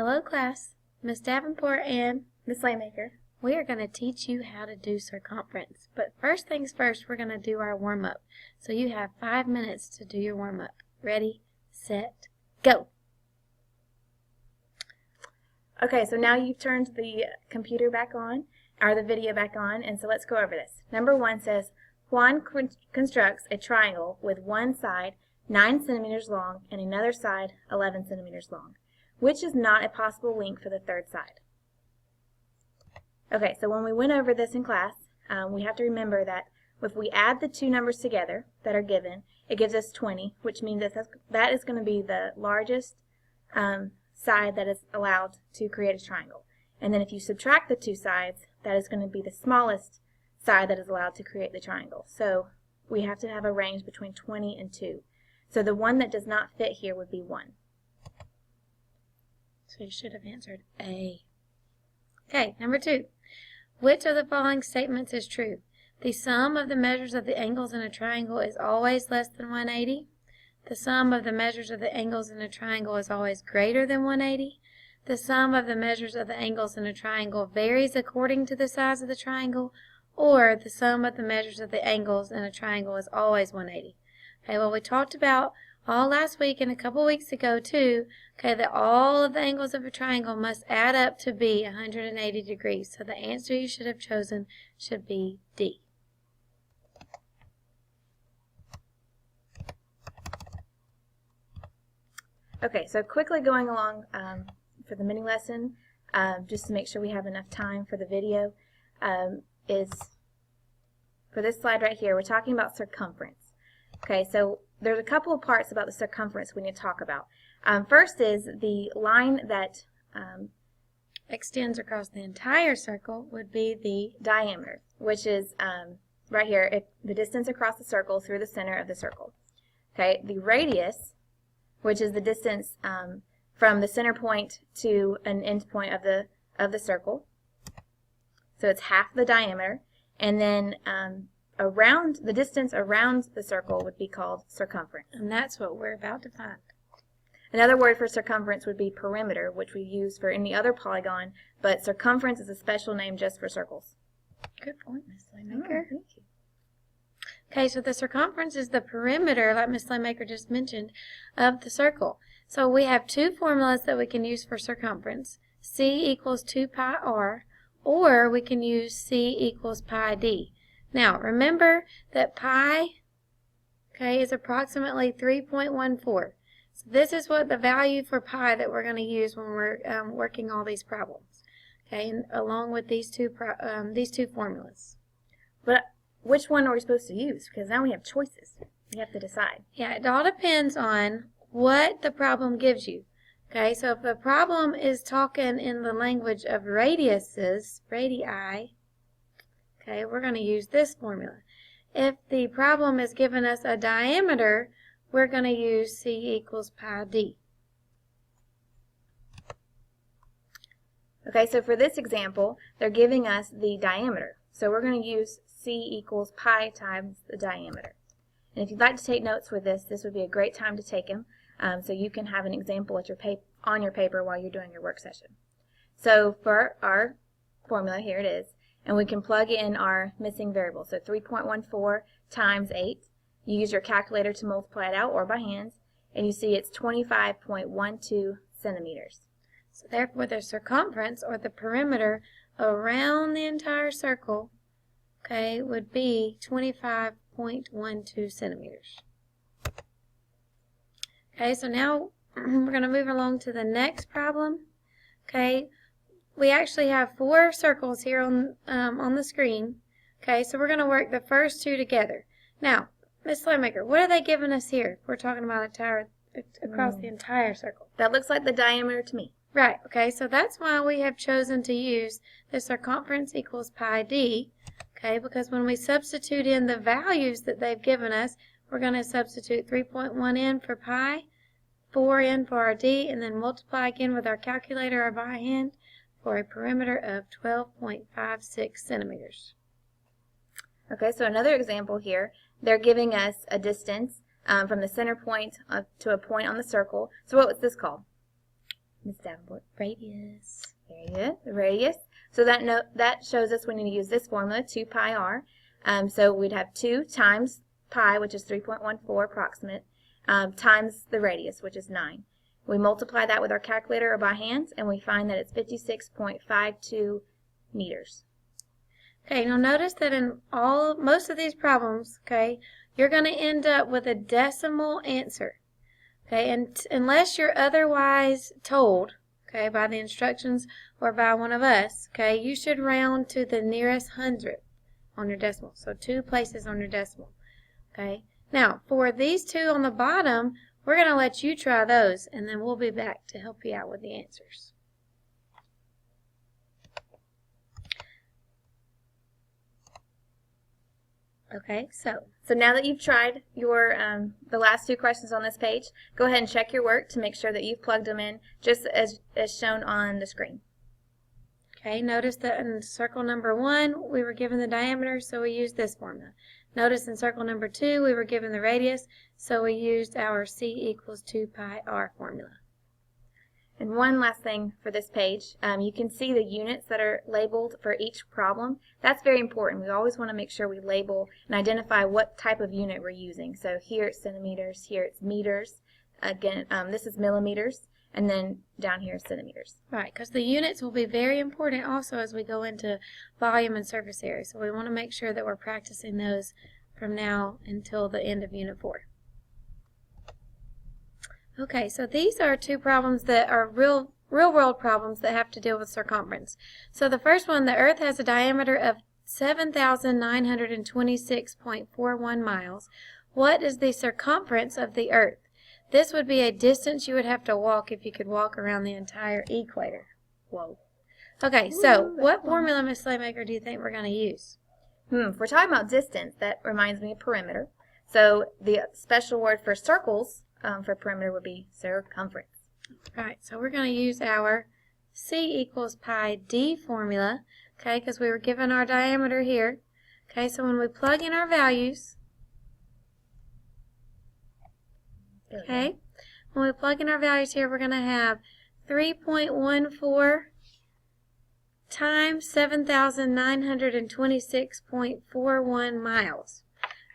Hello class, Miss Davenport and Miss Slaymaker. we are going to teach you how to do circumference. But first things first, we're going to do our warm-up. So you have 5 minutes to do your warm-up. Ready, set, go! Okay, so now you've turned the computer back on, or the video back on, and so let's go over this. Number 1 says, Juan constructs a triangle with one side 9 centimeters long and another side 11 centimeters long. Which is not a possible length for the third side? Okay, so when we went over this in class, we have to remember that if we add the two numbers together that are given, it gives us 20, which means that is going to be the largest side that is allowed to create a triangle. And then if you subtract the two sides, that is going to be the smallest side that is allowed to create the triangle. So we have to have a range between 20 and 2. So the one that does not fit here would be 1. So you should have answered A. Okay, number 2. Which of the following statements is true? The sum of the measures of the angles in a triangle is always less than 180. The sum of the measures of the angles in a triangle is always greater than 180. The sum of the measures of the angles in a triangle varies according to the size of the triangle. Or the sum of the measures of the angles in a triangle is always 180. Okay, well, we talked about all last week and a couple weeks ago too, okay, that all of the angles of a triangle must add up to be 180 degrees. So the answer you should have chosen should be D. Okay, so quickly going along for the mini lesson, just to make sure we have enough time for the video, is for this slide right here, we're talking about circumference. Okay, so there's a couple of parts about the circumference we need to talk about. First is the line that extends across the entire circle would be the diameter, which is right here, the distance across the circle through the center of the circle. Okay, the radius, which is the distance from the center point to an end point of the circle. So it's half the diameter, and then around the distance around the circle would be called circumference. And that's what we're about to find. Another word for circumference would be perimeter, which we use for any other polygon, but circumference is a special name just for circles. Good point, Miss Slaymaker. Thank you. Okay, so the circumference is the perimeter, like Miss Slaymaker just mentioned, of the circle. So we have two formulas that we can use for circumference. C equals 2 pi r, or we can use C equals pi d. Now, remember that pi, okay, is approximately 3.14. So this is what the value for pi that we're going to use when we're working all these problems, okay, and along with these two formulas. But which one are we supposed to use? Because now we have choices. We have to decide. Yeah, it all depends on what the problem gives you. Okay, so if the problem is talking in the language of radiuses, radii, okay, we're going to use this formula. If the problem is giving us a diameter, we're going to use C equals pi d. Okay, so for this example, they're giving us the diameter. So we're going to use C equals pi times the diameter. And if you'd like to take notes with this, this would be a great time to take them, so you can have an example at on your paper while you're doing your work session. So for our formula, here it is, and we can plug in our missing variable. So 3.14 times 8. You use your calculator to multiply it out or by hand, and you see it's 25.12 centimeters. So therefore the circumference, or the perimeter, around the entire circle, okay, would be 25.12 centimeters. Okay, so now we're going to move along to the next problem. Okay, we actually have 4 circles here on the screen. Okay, so we're going to work the first 2 together. Now, Miss Slaymaker, what are they giving us here? We're talking about across the entire circle. That looks like the diameter to me. Right, okay, so that's why we have chosen to use the circumference equals pi d, okay, because when we substitute in the values that they've given us, we're going to substitute 3.1n for pi, 4n for our d, and then multiply again with our calculator or by hand for a perimeter of 12.56 centimeters. Okay, so another example here, they're giving us a distance from the center point to a point on the circle. So what was this called? Ms. Davenport? Radius. Very good. The radius. So that shows us we need to use this formula, 2 pi r. So we'd have 2 times pi, which is 3.14 approximate, times the radius, which is 9. We multiply that with our calculator or by hand, and we find that it's 56.52 meters. Okay, now notice that in most of these problems, okay, you're going to end up with a decimal answer. Okay, and unless you're otherwise told, okay, by the instructions or by one of us, okay, you should round to the nearest hundredth on your decimal. So 2 places on your decimal. Okay, now for these 2 on the bottom, we're going to let you try those, and then we'll be back to help you out with the answers. Okay, so now that you've tried your the last 2 questions on this page, go ahead and check your work to make sure that you've plugged them in just as shown on the screen. Okay, notice that in circle number 1, we were given the diameter, so we used this formula. Notice in circle number 2, we were given the radius, so we used our C equals 2 pi r formula. And one last thing for this page, you can see the units that are labeled for each problem. That's very important. We always want to make sure we label and identify what type of unit we're using. So here it's centimeters, here it's meters. Again, this is millimeters, and then down here is centimeters. Right, because the units will be very important also as we go into volume and surface area. So we want to make sure that we're practicing those from now until the end of Unit 4. Okay, so these are 2 problems that are real world problems that have to deal with circumference. So the first one, the Earth has a diameter of 7,926.41 miles. What is the circumference of the Earth? This would be a distance you would have to walk if you could walk around the entire equator. Whoa. Okay, so what formula, Ms. Slaymaker, do you think we're going to use? If we're talking about distance, that reminds me of perimeter. So the special word for circles for perimeter would be circumference. Right, so we're going to use our C equals pi d formula, okay, because we were given our diameter here. Okay, so when we plug in our values, okay, when we plug in our values here, we're going to have 3.14 times 7,926.41 miles.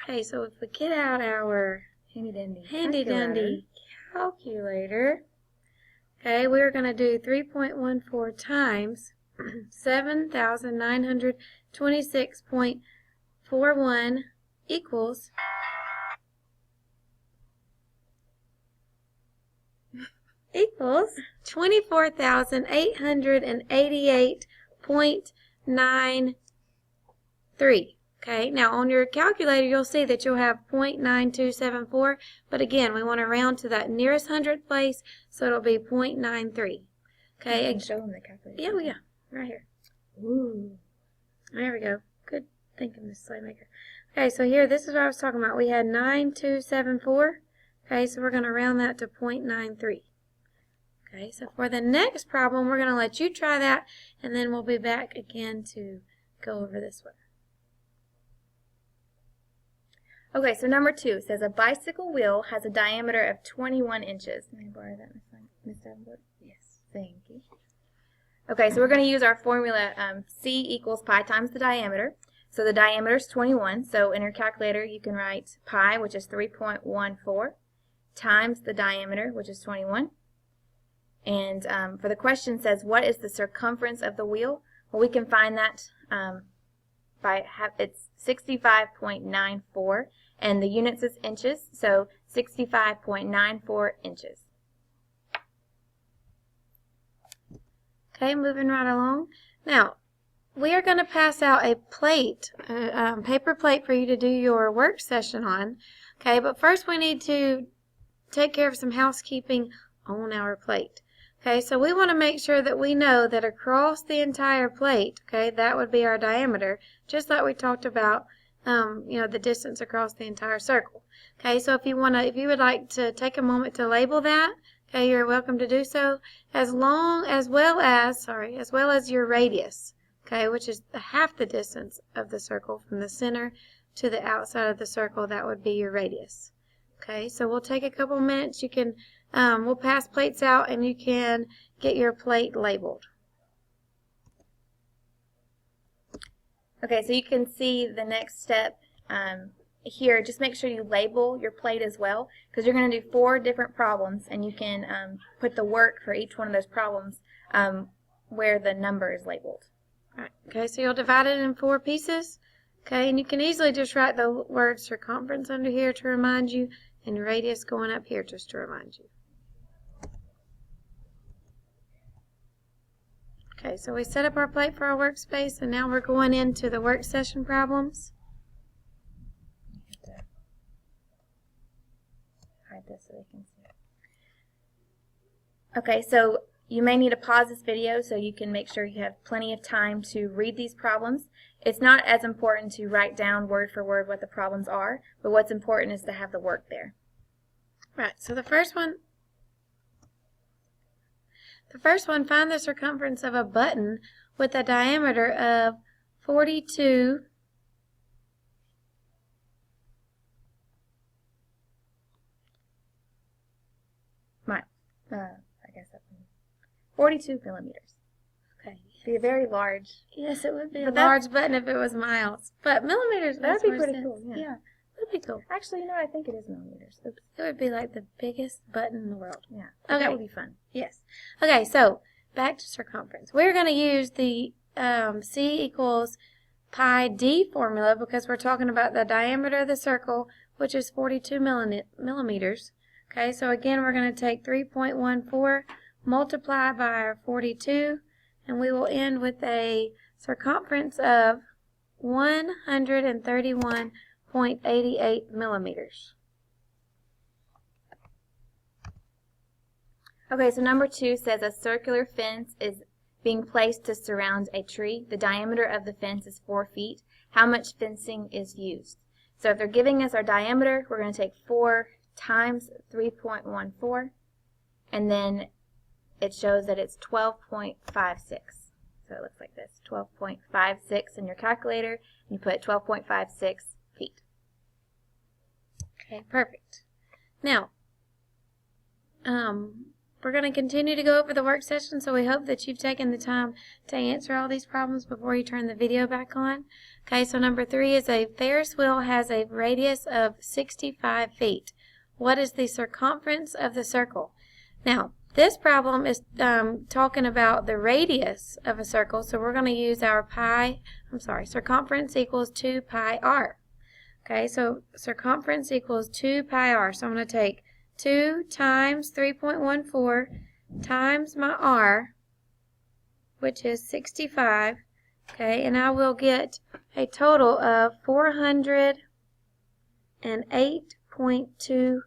Okay, so if we get out our handy dandy calculator, okay, we're going to do 3.14 times 7,926.41 equals 24,888.93. Okay, now on your calculator you'll see that you'll have 0.9274, but again we want to round to that nearest hundredth place, so it'll be 0.93. Okay, and show them the calculator. Yeah, right here. Ooh, there we go. Good thinking, Miss Slaymaker. Okay, so here, this is what I was talking about. We had 9274. Okay, so we're going to round that to 0.93. Okay, so for the next problem, we're going to let you try that, and then we'll be back again to go over this one. Okay, so number 2 says a bicycle wheel has a diameter of 21 inches. May I borrow that, Ms. Davenport? Yes, thank you. Okay, so we're going to use our formula C equals pi times the diameter. So the diameter is 21, so in your calculator you can write pi, which is 3.14, times the diameter, which is 21. And for the question says, what is the circumference of the wheel? Well, we can find that it's 65.94, and the units is inches, so 65.94 inches. Okay, moving right along. Now, we are going to pass out a plate, paper plate for you to do your work session on. Okay, but first we need to take care of some housekeeping on our plate. Okay, so we want to make sure that we know that across the entire plate, okay, that would be our diameter, just like we talked about, the distance across the entire circle. Okay, so if you would like to take a moment to label that, okay, you're welcome to do so, as well as your radius, okay, which is half the distance of the circle from the center to the outside of the circle. That would be your radius. Okay, so we'll take a couple minutes. You can we'll pass plates out and you can get your plate labeled. Okay, so you can see the next step here. Just make sure you label your plate as well, because you're going to do 4 different problems, and you can put the work for each one of those problems where the number is labeled. All right. Okay, so you'll divide it in 4 pieces. Okay, and you can easily just write the word circumference under here to remind you, and radius going up here just to remind you. Okay, so we set up our plate for our workspace, and now we're going into the work session problems. Hide this so they can see it. Okay, so you may need to pause this video so you can make sure you have plenty of time to read these problems. It's not as important to write down word for word what the problems are, but what's important is to have the work there. Right, so the first one, find the circumference of a button with a diameter of 42 42 millimeters. Okay. Be a very large. Yes, it would be a large button if it was miles. But millimeters That would be pretty sense. cool. Yeah. It would be cool. Actually, you know, I think it is millimeters. Oops. It would be like the biggest button in the world. Yeah. Okay. That would be fun. Yes. Okay, so back to circumference. We're going to use the C equals pi d formula because we're talking about the diameter of the circle, which is 42 millimeters. Okay, so again, we're going to take 3.14, multiply by our 42, and we will end with a circumference of 131.88 millimeters. Okay, so number 2 says a circular fence is being placed to surround a tree. The diameter of the fence is 4 feet. How much fencing is used? So if they're giving us our diameter, we're going to take 4 times 3.14, and then it shows that it's 12.56. So it looks like this, 12.56 in your calculator, and you put 12.56 feet. Okay, perfect. Now, we're going to continue to go over the work session, so we hope that you've taken the time to answer all these problems before you turn the video back on. Okay, so number 3 is a Ferris wheel has a radius of 65 feet. What is the circumference of the circle? Now, this problem is talking about the radius of a circle, so we're going to use our circumference equals 2 pi r. Okay, so circumference equals 2 pi r. So I'm going to take 2 times 3.14 times my r, which is 65, okay, and I will get a total of 408.2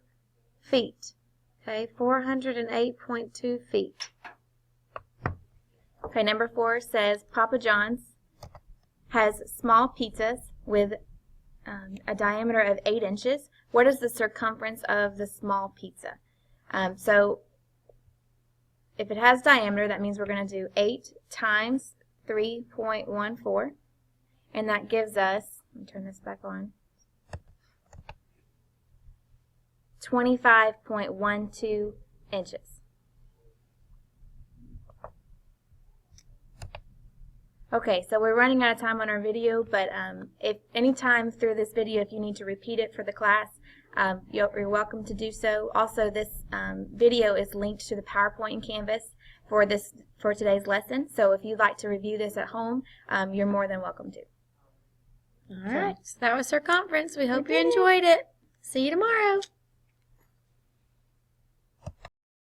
feet. Okay, 408.2 feet. Okay, number 4 says Papa John's has small pizzas with a diameter of 8 inches. What is the circumference of the small pizza? So if it has diameter, that means we're going to do 8 times 3.14, and that gives us, let me turn this back on, 25.12 inches. Okay, so we're running out of time on our video, but if any time through this video, if you need to repeat it for the class, you're welcome to do so. Also, this video is linked to the PowerPoint and Canvas for today's lesson. So if you'd like to review this at home, you're more than welcome to. All right, so that was circumference. We hope you enjoyed it. See you tomorrow.